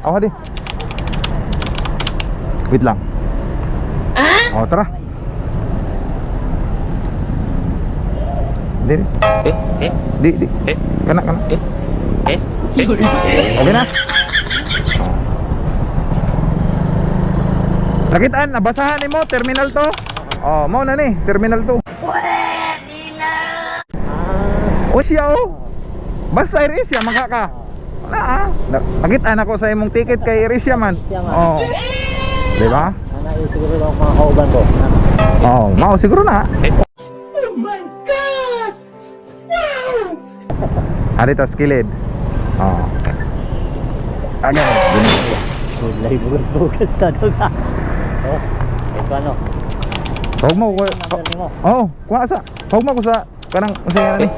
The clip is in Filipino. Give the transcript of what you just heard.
Oh, hadi. Wait lang. Oh, tara. Di. Di. Kana. Okay na. Nakitaan, nabasahan ni mo, terminal to. Oh, mo na ni, terminal to. Pwede na. O siya oh. Basta Irisya, makaka. Wala nakitaan ako sa imong ticket kay Irisya man. Oh. Di ba? Siguro lang mga kauban ko. Oh, mau siguro na. Oh my God! Wow! Ari to skilid. Oh. Ano? Gulay bugas na doon. Oh, ito ano? Huwag mo ko. Number mo. Oh, kuha sa. Huwag mo ko sa kanang usayan ni.